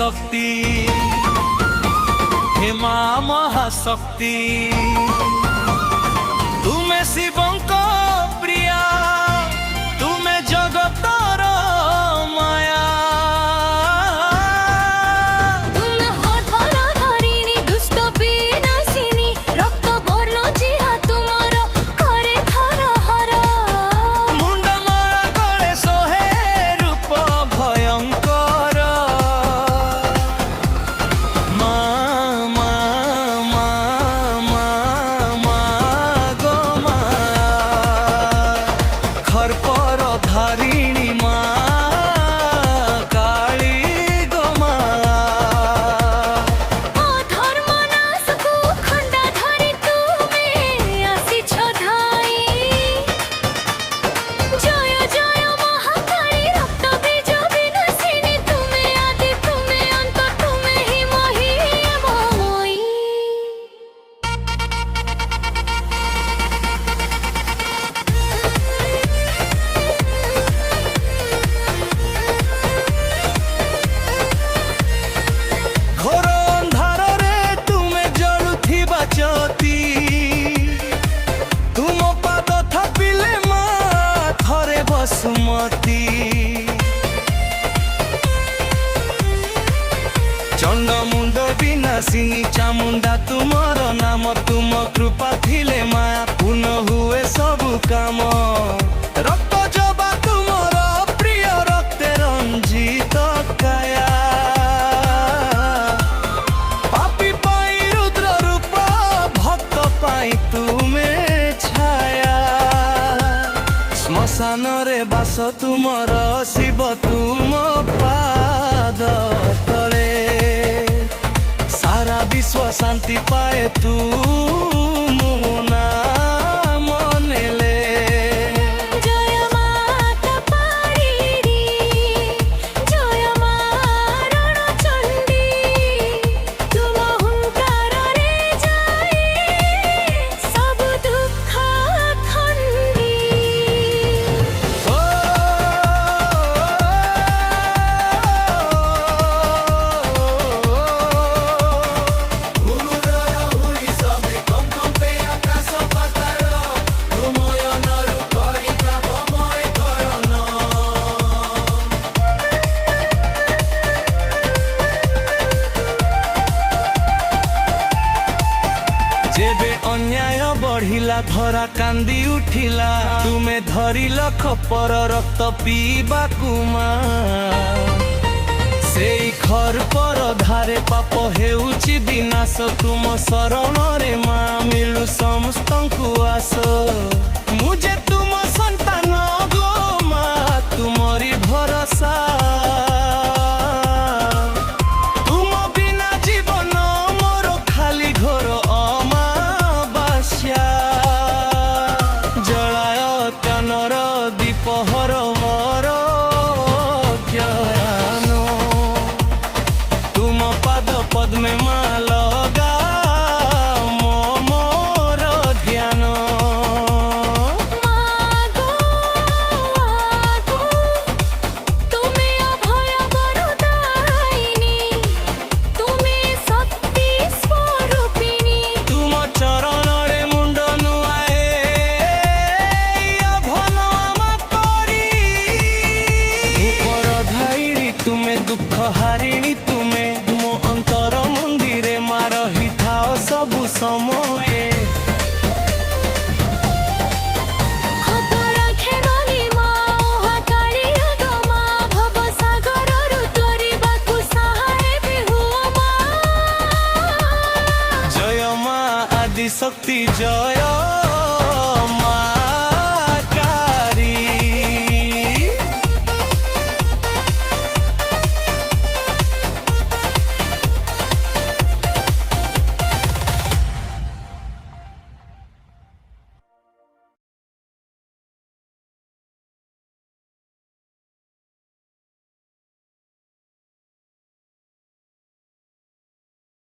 महाशक्ति हे माँ महाशक्ति तुमे शिवंक प्रिया तुमे जगतर माया सुमती चंड मुंड विनाशिनी चामुंडा तुमर नाम तुम कृपा थिले माया पुनः हुए सब काम रक्त जबा तुमर प्रिय रक्ते रंजित काया पापी पाई रुद्र रूप भक्त पाई तुमे छाया श्मशान रे बास तुमर शिव तुम पाद तले सारा विश्व शांति पाए तू नाम नेले जय माता पारिणी जय मारण चंडी तुम हुंकार रे जाए सब दुख खंडी जेबे अन्याय बढ़िला धरा कांदी उठिला तुमे धरिल खपर रक्त पीबा कुमा सेई खर पर धारे पाप हेउची विनाश तुम शरण रे माँ मिलु समस्तंकु आस मुझे तुम संतान गो माँ तुमरी भरोसा तुम बिना जीवन मोर खाली घोर जलायतनर दीपहर मोर ज्ञान तुम पाद पद्मे माँ लगा मोर ध्यान तुम्हें अभय वरदायिनी तुम्हें शक्ति स्वरूपिणी तुम चरण रे मुंड नुआए भल आम करी ऊपर धाइरी तुमे दुख हारिणी तुमे मो अंतर मंदिरे माँ रही थाओ सबु समय जय माँ आदि शक्ति जय